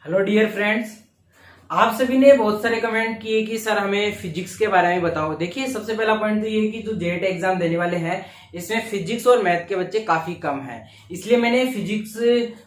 Hello dear friends, आप सभी ने बहुत सारे कमेंट किए कि सर हमें फिजिक्स के बारे में बताओ। देखिए, सबसे पहला पॉइंट तो ये है कि जो जेट एग्जाम देने वाले हैं इसमें फिजिक्स और मैथ के बच्चे काफी कम हैं, इसलिए मैंने फिजिक्स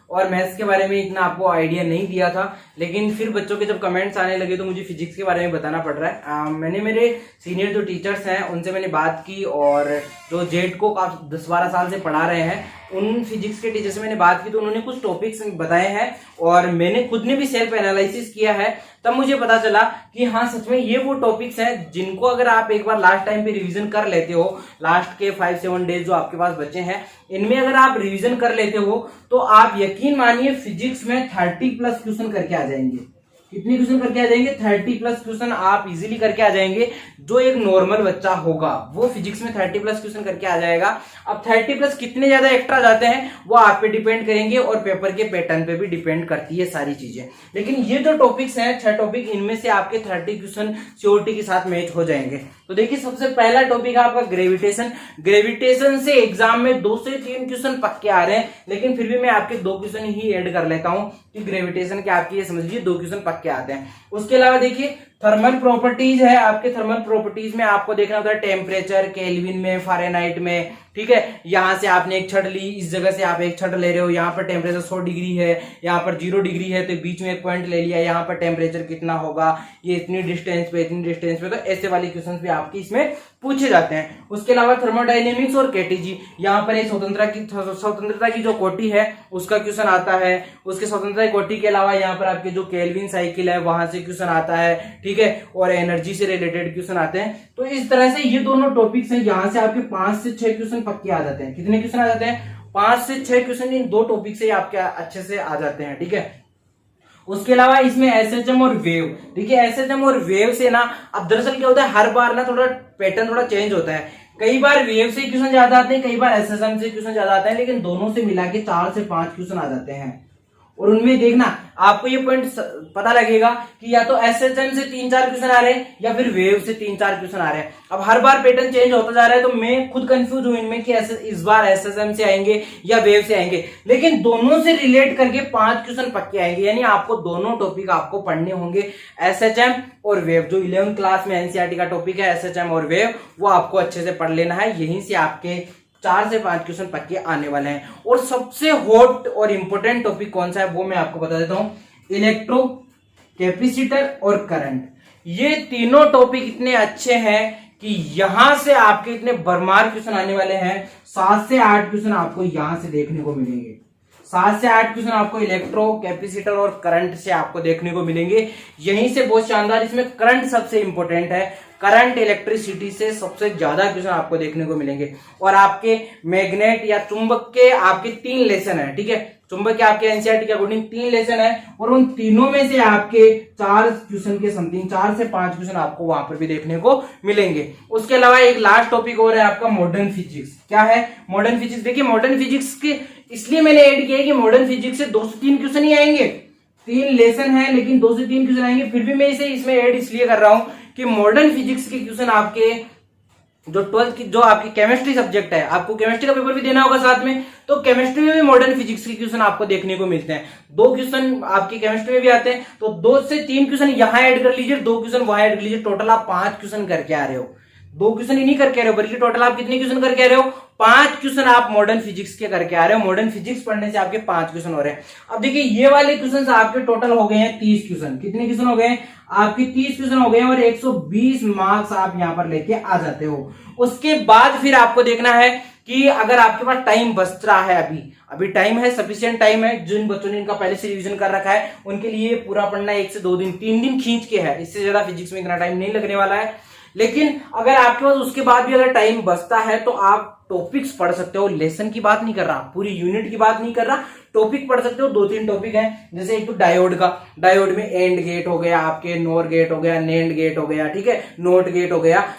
और मैथ्स के बारे में इतना आपको आइडिया नहीं दिया था। लेकिन फिर बच्चों के जब कमेंट्स आने लगे तो मुझे फिजिक्स के बारे में बताना पड़ रहा है। मैंने मेरे सीनियर जो टीचर्स हैं उनसे मैंने बात की और जो जेट को 10-12 साल से पढ़ा रहे हैं उन फिजिक्स के टीचर से मैंने बात की तो उन्होंने कुछ टॉपिक्स बताए हैं और मैंने खुद ने भी सेल्फ एनालिसिस किया है। तब मुझे पता चला कि हाँ, सच में ये वो टॉपिक्स हैं जिनको अगर आप एक बार लास्ट टाइम पे रिवीजन कर लेते हो, लास्ट के 5-7 डेज जो आपके पास बचे हैं इनमें अगर आप रिवीजन कर लेते हो तो आप यकीन मानिए फिजिक्स में 30+ क्वेश्चन करके आ जाएंगे। कितने क्वेश्चन करके आ जाएंगे? 30+ क्वेश्चन आप इजीली करके आ जाएंगे। जो एक नॉर्मल बच्चा होगा वो फिजिक्स में 30+ क्वेश्चन करके आ जाएगा। अब 30+ कितने ज्यादा एक्स्ट्रा जाते हैं वो आप पे डिपेंड करेंगे और पेपर के पैटर्न पे भी डिपेंड करती है सारी चीजें। लेकिन ये जो टॉपिक्स हैं 6 टॉपिक, इनमें से आपके 30 क्वेश्चन श्योरिटी के साथ मैच हो जाएंगे। तो देखिए, सबसे पहला टॉपिक है आपका ग्रेविटेशन। ग्रेविटेशन से एग्जाम में 2 से 3 क्वेश्चन पक्के आ रहे हैं, लेकिन फिर भी मैं आपके 2 क्वेश्चन ही ऐड कर लेता हूं कि ग्रेविटेशन के आपके ये समझ लीजिए 2 क्वेश्चन पक्के आते हैं। उसके अलावा देखिए, थर्मल प्रॉपर्टीज है। आपके थर्मल प्रॉपर्टीज में आपको देखना होता है टेम्परेचर केल्विन में, फारेनहाइट में, ठीक है। यहां से आपने एक छड़ ली, इस जगह से आप एक छड़ ले रहे हो, यहाँ पर टेम्परेचर 100 डिग्री है, यहाँ पर 0 डिग्री है, तो बीच में एक पॉइंट ले लिया, यहाँ पर टेम्परेचर कितना होगा, ये इतनी डिस्टेंस पे, इतनी डिस्टेंस पे। तो ऐसे वाले क्वेश्चन भी आपके इसमें पूछे जाते हैं। उसके अलावा थर्मोडायनेमिक्स और केटीजी, यहाँ पर एक स्वतंत्रता की जो कोटि है उसका क्वेश्चन आता है। उसके स्वतंत्रता की कोटि के अलावा यहाँ पर आपके जो केल्विन साइकिल है वहां से क्वेश्चन आता है, ठीक है, और एनर्जी से रिलेटेड क्वेश्चन आते हैं। तो इस तरह से ये दोनों टॉपिक्स हैं, यहां से आपके 5 से 6 क्वेश्चन पक्के आ जाते हैं। कितने क्वेश्चन आ जाते हैं? 5 से 6 क्वेश्चन इन 2 टॉपिक से आपके अच्छे से आ जाते हैं, ठीक है। उसके अलावा इसमें एसएचएम और वेव, देखिए एसएचएम और वेव से ना, अब दरअसल क्या होता है हर बार ना थोड़ा पैटर्न थोड़ा चेंज होता है। कई बार वेव से क्वेश्चन ज्यादा आते हैं, कई बार एसएचएम से क्वेश्चन ज्यादा आते हैं, लेकिन दोनों से मिला के 4 से 5 क्वेश्चन आ जाते हैं। और उनमें देखना आपको ये पॉइंट पता लगेगा कि या तो एसएचएम से 3-4 क्वेश्चन आ रहे हैं या फिर वेव से 3-4 क्वेश्चन आ रहे हैं। अब हर बार पैटर्न चेंज होता जा रहा है तो मैं खुद कंफ्यूज हूं इनमें कि इस बार एसएचएम से आएंगे या वेव से आएंगे, लेकिन दोनों से रिलेट करके 5 क्वेश्चन पक्के आएंगे। यानी आपको दोनों टॉपिक आपको पढ़ने होंगे, एसएचएम और वेव। जो 11th क्लास में एनसीईआरटी का टॉपिक है एसएचएम और वेव, वो आपको अच्छे से पढ़ लेना है। यहीं से आपके 4 से 5 क्वेश्चन पक्के आने वाले हैं। और सबसे हॉट और इंपॉर्टेंट टॉपिक कौन सा है वो मैं आपको बता देता हूं, इलेक्ट्रो, कैपेसिटर और करंट। ये तीनों टॉपिक इतने अच्छे हैं कि यहां से आपके इतने बरमार क्वेश्चन आने वाले हैं। 7 से 8 क्वेश्चन आपको यहां से देखने को मिलेंगे। 7 से 8 क्वेश्चन आपको इलेक्ट्रो, कैपेसिटर और करंट से आपको देखने को मिलेंगे। यहीं से बहुत शानदार, इसमें करंट सबसे इंपॉर्टेंट है। करंट इलेक्ट्रिसिटी से सबसे ज्यादा क्वेश्चन आपको देखने को मिलेंगे। और आपके मैग्नेट या चुंबक के आपके 3 लेसन है, ठीक है। चुंबक के आपके एनसीईआरटी के अकॉर्डिंग 3 लेसन है और उन तीनों में से आपके 4 क्वेश्चन के समथिंग 4 से 5 क्वेश्चन आपको वहां पर भी देखने को मिलेंगे। उसके अलावा एक लास्ट टॉपिक और है आपका मॉडर्न फिजिक्स। क्या है मॉडर्न फिजिक्स? देखिए, मॉडर्न फिजिक्स के इसलिए मैंने ऐड किया है कि मॉडर्न फिजिक्स से 2 से 3 क्वेश्चन ही आएंगे। 3 लेसन है लेकिन 2 से 3 क्वेश्चन आएंगे। फिर भी मैं इसे इसमें ऐड इसलिए कर रहा हूं कि मॉडर्न फिजिक्स के क्वेश्चन आपके जो 12th की जो आपकी केमिस्ट्री सब्जेक्ट है, आपको केमिस्ट्री का पेपर भी देना होगा साथ में, तो केमिस्ट्री में भी मॉडर्न फिजिक्स के क्वेश्चन आपको देखने को मिलते हैं। 2 क्वेश्चन आपकी केमिस्ट्री में भी आते हैं, तो 2 से 3 क्वेश्चन यहां ऐड कर लीजिए, 2 क्वेश्चन वहां ऐड कर लीजिए। टोटल आप 5 क्वेश्चन करके आ रहे हो। 2 क्वेश्चन ही नहीं करके आ रहे हो, बल्कि टोटल आप कितने क्वेश्चन करके आ रहे हो? 5 क्वेश्चन आप मॉडर्न फिजिक्स के करके आ रहे हो। मॉडर्न फिजिक्स पढ़ने से आपके 5 क्वेश्चन हो रहे हैं। अब देखिए, ये वाले क्वेश्चन आपके टोटल हो गए हैं 30 क्वेश्चन। कितने क्वेश्चन हो गए? आपके 30 क्वेश्चन हो गए हैं और 120 मार्क्स आप यहां पर लेके आ जाते हो। उसके बाद फिर आपको देखना है कि अगर आपके पास टाइम बच रहा है, अभी टाइम है, सफिशिएंट टाइम है। जिन बच्चों ने इनका पहले से रिवीजन कर रखा है उनके लिए पूरा पढ़ना 1 से 2 दिन 3 दिन खींच के है। इससे ज्यादा फिजिक्स में इतना टाइम नहीं लगने वाला है। लेकिन अगर आपके पास उसके बाद भी अगर टाइम बचता है तो आप टॉपिक्स पढ़ सकते हो। लेसन की बात नहीं कर रहा, पूरी यूनिट की बात नहीं कर रहा, टॉपिक पढ़ सकते हो। 2-3 टॉपिक हैं, जैसे एक तो डायोड का, डायोड में एंड गेट हो गया, आपके नोर गेट हो गया, नेंड गेट हो गया, ठीक है, नोट गेट हो गया।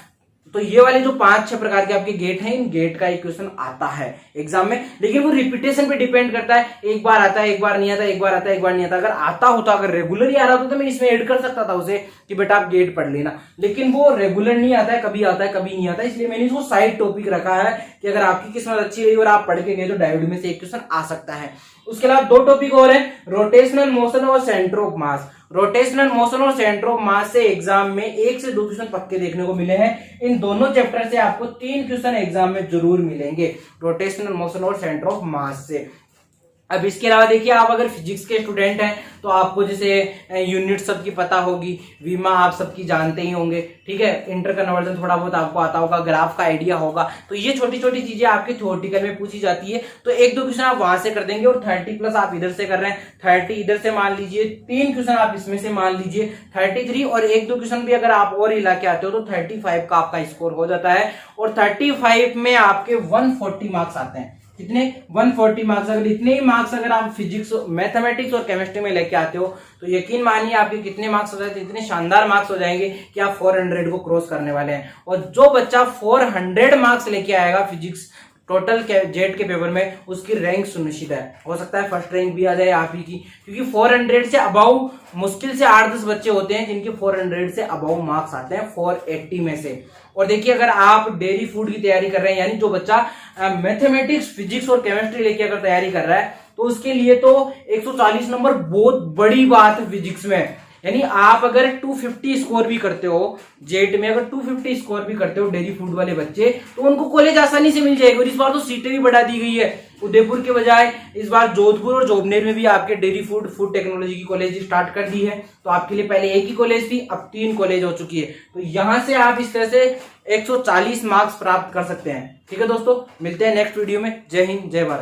तो ये वाले जो 5-6 प्रकार के आपके गेट हैं, इन गेट का एक क्वेश्चन आता है एग्जाम में, लेकिन वो रिपीटेशन पे डिपेंड करता है। एक बार आता है, एक बार नहीं आता, एक बार आता है, एक बार नहीं आता। अगर आता होता, अगर रेगुलर ही आ रहा होता तो मैं इसमें ऐड कर सकता था उसे कि बेटा आप गेट पढ़ लेना, लेकिन वो रेगुलर नहीं आता है, कभी आता है कभी नहीं आता है। इसलिए मैंने इसको साइड टॉपिक रखा है कि अगर आपकी किस्मत अच्छी रही और आप पढ़ के गए तो डायोड में से एक क्वेश्चन आ सकता है। उसके अलावा दो टॉपिक और है, रोटेशनल मोशन और centre of mass. Rotational motion और सेंटर ऑफ मास से एग्जाम में 1 से 2 क्वेश्चन पक्के देखने को मिले हैं। इन दोनों चैप्टर से आपको 3 क्वेश्चन एग्जाम में जरूर मिलेंगे, रोटेशनल मोशन और सेंटर ऑफ मास से। अब इसके अलावा देखिए, आप अगर फिजिक्स के स्टूडेंट हैं तो आपको जैसे यूनिट सबकी पता होगी, वीमा आप सबकी जानते ही होंगे, ठीक है, इंटर कन्वर्जन थोड़ा बहुत आपको आता होगा, ग्राफ का आइडिया होगा। तो ये छोटी छोटी चीजें आपके थ्योरेटिकल में पूछी जाती है, तो 1-2 क्वेश्चन आप वहां से कर देंगे और 30 प्लस आप इधर से कर रहे हैं, 30 इधर से मान लीजिए, 3 क्वेश्चन आप इसमें से मान लीजिए 33, और 1-2 क्वेश्चन भी अगर आप और हिला के आते हो तो 35 का आपका स्कोर हो जाता है। और 35 में आपके 140 मार्क्स आते हैं। कितने? 140 मार्क्स। अगर इतने ही मार्क्स अगर आप फिजिक्स, मैथमेटिक्स और केमिस्ट्री में लेके आते हो तो यकीन मानिए आपके कितने मार्क्स हो जाते हैं, इतने शानदार मार्क्स हो जाएंगे कि आप 400 को क्रॉस करने वाले हैं। और जो बच्चा 400 मार्क्स लेके आएगा फिजिक्स टोटल जेट के पेपर में, उसकी रैंक सुनिश्चित है। हो सकता है फर्स्ट रैंक भी आ जाए आप ही की, क्योंकि 400 से अबाउ मुश्किल से 8-10 बच्चे होते हैं जिनके 400 से अबाउ मार्क्स आते हैं 480 में से। और देखिए, अगर आप डेयरी फूड की तैयारी कर रहे हैं, यानी जो बच्चा मैथमेटिक्स, फिजिक्स और केमिस्ट्री लेके अगर तैयारी कर रहा है, तो उसके लिए तो 140 नंबर बहुत बड़ी बात है फिजिक्स में। यानी आप अगर 250 स्कोर भी करते हो जेट में, अगर 250 स्कोर भी करते हो डेयरी फूड वाले बच्चे, तो उनको कॉलेज आसानी से मिल जाएगी। और इस बार तो सीटें भी बढ़ा दी गई है, उदयपुर के बजाय इस बार जोधपुर और जोबनेर में भी आपके डेयरी फूड टेक्नोलॉजी की कॉलेज स्टार्ट कर दी है। तो आपके लिए पहले एक ही कॉलेज थी, अब 3 कॉलेज हो चुकी है। तो यहां से आप इस तरह से 140 मार्क्स प्राप्त कर सकते हैं। ठीक है दोस्तों, मिलते हैं नेक्स्ट वीडियो में। जय हिंद, जय भारत।